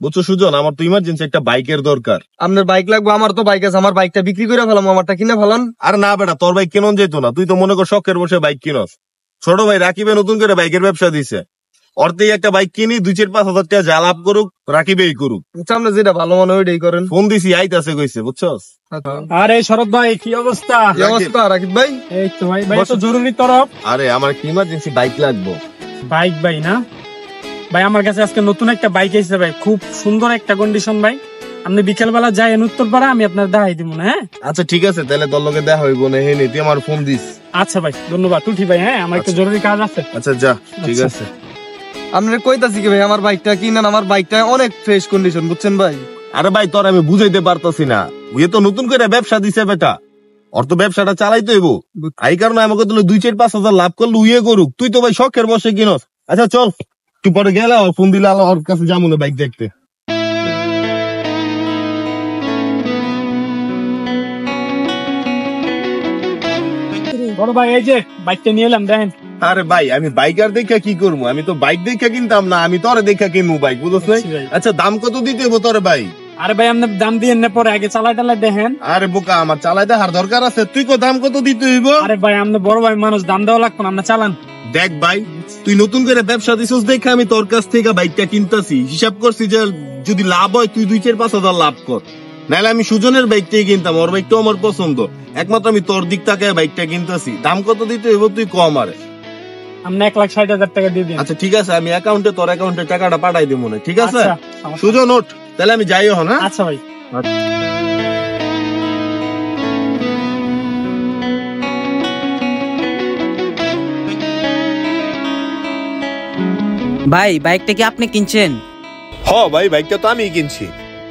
বুঝছো সুজন, আমার তো ইমার্জেন্সি একটা বাইকের দরকার। আপনার বাইক লাগবে? আমার তো বাইক আছে, আমার বাইকটা বিক্রি করে ফেলাম, আমারটা কিনে ফেলান। আর না বেটা, তোর বাইক কেন যেত না? তুই তো মনে কর শখের বসে বাইক কিনস। ছোট ভাই রাকিবে নতুন করে বাইকের ব্যবসা দিছে, অর্থে একটা বাইক কিনি 2-4-5 হাজার টাকা যা লাভ করুক রাকিবেই করুক। সামনে যেটা ভালো মনে হয় ওইটাই করেন। ফোন দিছি আইতাছে কইছে, বুঝছস? আরে শরৎ ভাই, কি অবস্থা? কি অবস্থা রাকিব ভাই? এই তো ভাই, ভাই তো জরুরি তরফ। আরে আমার একটা ইমার্জেন্সি বাইক লাগবে। বাইক ভাই না ভাই, আমার কাছে আজকে নতুন একটা বাইক এসেছে ভাই, খুব সুন্দর একটা কন্ডিশন ভাই। আপনি বিকেল বেলা যাই উত্তরপাড়া, আমি আপনার দেখাই দিব না। হ্যাঁ আচ্ছা ঠিক আছে, তাহলে তোর লগে দেখা হইব না। হে তুই আমার ফোন দিস। আচ্ছা ভাই, ধন্যবাদ। উঠি ভাই, হ্যাঁ আমার একটা জরুরি কাজ আছে। আচ্ছা যা, ঠিক আছে। আপনার কইতাছি কি ভাই, আমার বাইকটা কিনেন, আমার বাইকটা অনেক ফ্রেশ কন্ডিশন, বুঝছেন ভাই? আরে ভাই তোর আমি বুঝাইতে পারতাছি না, ওই তো নতুন করে ব্যবসা দিছে বেটা, ওর তো ব্যবসাটা চালাইতে হইব। এই কারণে আমাকে তুই 2-4-5 হাজার লাভ করলে উইয়ে করুক। তুই তো ভাই শখের বসে কিনস। আচ্ছা চল, তুই পরে গেলে ফোন দিলে ওর কাছে যাবো না বাইক দেখতে। বড় ভাই, এই যে বাইকটা নিয়ে এলাম, দেখেন। আরে ভাই আমি বাইকার দেখা কি করবো? আমি তো বাইক দেখা কিনতাম না, আমি তোরে দেখা কিনবো বাইক, বুঝছ নাই? আচ্ছা দাম কত দিতে হইব তোরে ভাই? আরে ভাই আপনি দাম দিয়ে না, পরে আগে চালাই টালাই দেখেন। আরে বোকা, আমার চালাই দেখার দরকার আছে। তুই দাম কত দিতে হইব? আরে ভাই আপনি বড় ভাই মানুষ, দাম দেওয়া লাগবে না, আপনি চালান। দেখ ভাই, তুই নতুন করে ব্যবসা দিছিস দেখে আমি তোর কাছ থেকে বাইকটা কিনতাছি। হিসাব করছি যে যদি লাভ হয় তুই 2-4-5 হাজার লাভ কর, নাহলে আমি সুজনের বাইকটাই কিনতাম। ওর বাইকটাও আমার পছন্দ, একমাত্র আমি তোর দিক থেকে বাইকটা কিনতাছি। দাম কত দিতে হইব তুই কম? আরে আপনি 1,60,000 টাকা দিয়ে দিন। আচ্ছা ঠিক আছে, আমি তোর অ্যাকাউন্টে টাকাটা পাঠাই দিব মনে, ঠিক আছে? আচ্ছা, সুজন ওঠ, তাহলে আমি যাই এখন। হ্যাঁ আচ্ছা ভাই। ভাই বাইকটা কি আপনি কিনছেন? হ ভাই, বাইকটা তো আমি কিনছি।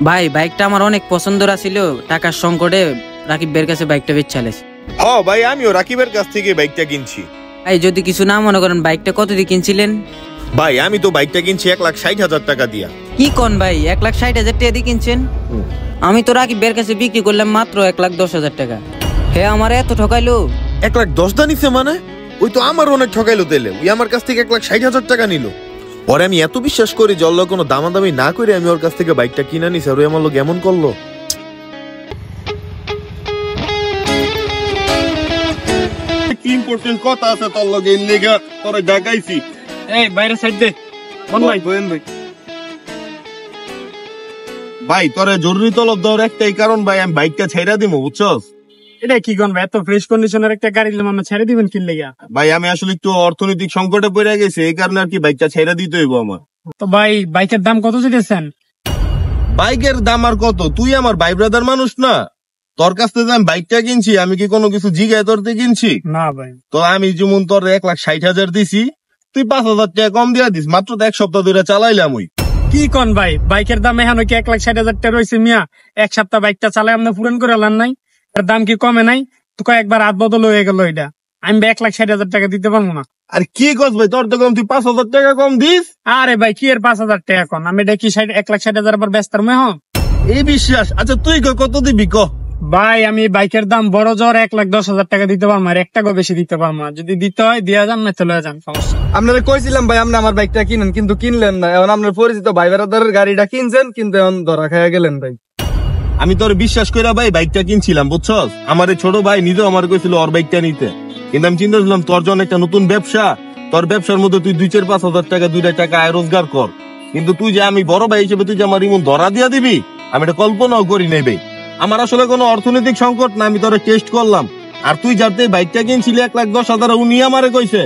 ভাই বাইকটা আমার অনেক পছন্দ ছিল, টাকার সংকটে রাকিব ভাইয়ের কাছে বাইকটা বেচে। হ ভাই, আমিও রাকিবের কাছ থেকে বাইকটা কিনছি। ভাই যদি কিছু না মনে করেন, বাইকটা কত দিয়ে কিনছিলেন? ভাই আমি তো বাইকটা কিনছি 1,60,000 টাকা দিয়া। কি কোন ভাই, 1,60,000 টাকা দিয়ে কিনছেন? আমি তো রাকিব ভাইয়ের কাছে বিক্রি করলাম মাত্র 1,10,000 টাকা। হ্যাঁ আমার এত ঠকাইলো। 1,10,000 দা নিছে মানে? ওই তো আমার অনেক ঠকাইলো তেলে। ওই আমার কাছ থেকে 1,60,000 টাকা নিল। পরে আমি এত বিশ্বাস করি জল্ল কোনো দামাদামি না করে আমি ওর কাছ থেকে বাইকটা কিনা নিছি, আর ওই আমার লোক এমন করলো। কি ইম্পর্টেন্ট কথা আছে তোর লগে, এর লেগা তোরে ডাকাইছি। এই বাইরে সাইড দে। কোন ভাই? বলেন ভাই। ভাই তোরে জরুরি তলব দেওয়ার একটাই কারণ ভাই, আমি বাইকটা ছাইরা দিমু, বুঝছস? এটা কি কোন ভাই, এত ফ্রেশ কন্ডিশনের একটা গাড়ি নিলাম, আমরা ছেড়ে দিবেন কি লেগা? ভাই আমি আসলে একটু অর্থনৈতিক সংকটে পড়ে গেছি, এই কারণে আর কি বাইকটা ছাইরা দিতে হইব আমার। তো ভাই বাইকের দাম কত চেয়েছেন? বাইকের দাম আর কত? তুই আমার ভাই ব্রাদার মানুষ না? তোর কাছ থেকে আমি বাইকটা কিনছি, আমি কি কোনো কিছু জিগায় তোর থেকে কিনছি? না ভাই। তো আমি যেমন তোর 1,60,000 দিছি, তুই 5,000 টাকা কম দিয়া দিস। মাত্র তো 1 সপ্তাহ ধরে চালাইলাম। ওই কি কোন ভাই, বাইকের দাম এখন কি 1,60,000 টাকা রয়েছে মিয়া? এক সপ্তাহ বাইকটা চালাই আপনি পুরান করে আনলেন নাই, এর দাম কি কমে নাই? তো কয়েকবার হাত বদল হয়ে গেল। এটা আমি 1,60,000 টাকা দিতে পারবো না। আর কি কস ভাই, তোর তো কম, তুই 5,000 টাকা কম দিস। আরে ভাই কি এর 5,000 টাকা কম? আমি এটা কি 1,60,000 আবার ব্যস্ত মেহ? এই বিশ্বাস? আচ্ছা তুই কত দিবি ক? ভাই আমি বাইকের দাম বড় জোর 1,10,000 টাকা দিতে পারবো, আর 1 টাকা বেশি দিতে পারবো না। যদি দিতে হয় দিয়া যান, না চলে যান, সমস্যা। আপনারা কইছিলাম ভাই আপনি আমার বাইকটা কিনেন, কিন্তু কিনলেন না। এখন আপনার পরিচিত ভাই বেড়াদারের গাড়িটা কিনছেন, কিন্তু এখন ধরা খাইয়া গেলেন ভাই। আমি তোর বিশ্বাস করে ভাই বাইকটা কিনছিলাম, বুঝছস? আমার এই ছোট ভাই নিজেও আমার কইছিল ওর বাইকটা নিতে, কিন্তু আমি চিন্তা করলাম তোর জন্য একটা নতুন ব্যবসা, তোর ব্যবসার মধ্যে তুই 2-4-5 হাজার টাকা 2 টাকা আয় রোজগার কর। কিন্তু তুই যে আমি বড় ভাই হিসেবে তুই যে আমার ইমন ধরা দিয়া দিবি, আমি এটা কল্পনাও করি নাই ভাই। আমার আসলে কোনো অর্থনৈতিক সংকট না, আমি তোরা টেস্ট করলাম। আর তুই যাতে বাইকটা কিনছিলি 1,10,000, উনি আমারে কইছে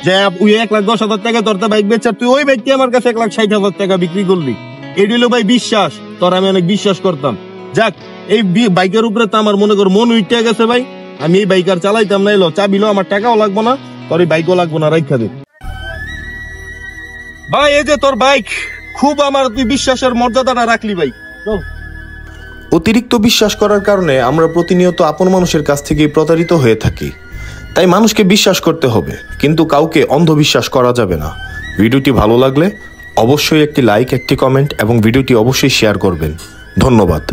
যে ওই 1,10,000 টাকা তোর বাইক বেচা, তুই ওই বাইকটি আমার কাছে 1,60,000 টাকা বিক্রি করলি। এটি হলো ভাই বিশ্বাস, তোর আমি অনেক বিশ্বাস করতাম। যাক, এই বাইকের উপরে তো আমার মনে কর মন উঠে গেছে ভাই। আমি এই বাইক আর চালাইতাম না, এলো চাবিলো, আমার টাকাও লাগবো না, তোর এই বাইকও লাগবো না, রাইখা দে ভাই। এই যে তোর বাইক, খুব আমার তুই বিশ্বাসের মর্যাদাটা রাখলি ভাই। অতিরিক্ত বিশ্বাস করার কারণে আমরা প্রতিনিয়ত আপন মানুষের কাছ থেকে প্রতারিত হয়ে থাকি। তাই মানুষকে বিশ্বাস করতে হবে, কিন্তু কাউকে অন্ধবিশ্বাস করা যাবে না। ভিডিওটি ভালো লাগলে অবশ্যই একটি লাইক, একটি কমেন্ট এবং ভিডিওটি অবশ্যই শেয়ার করবেন। ধন্যবাদ।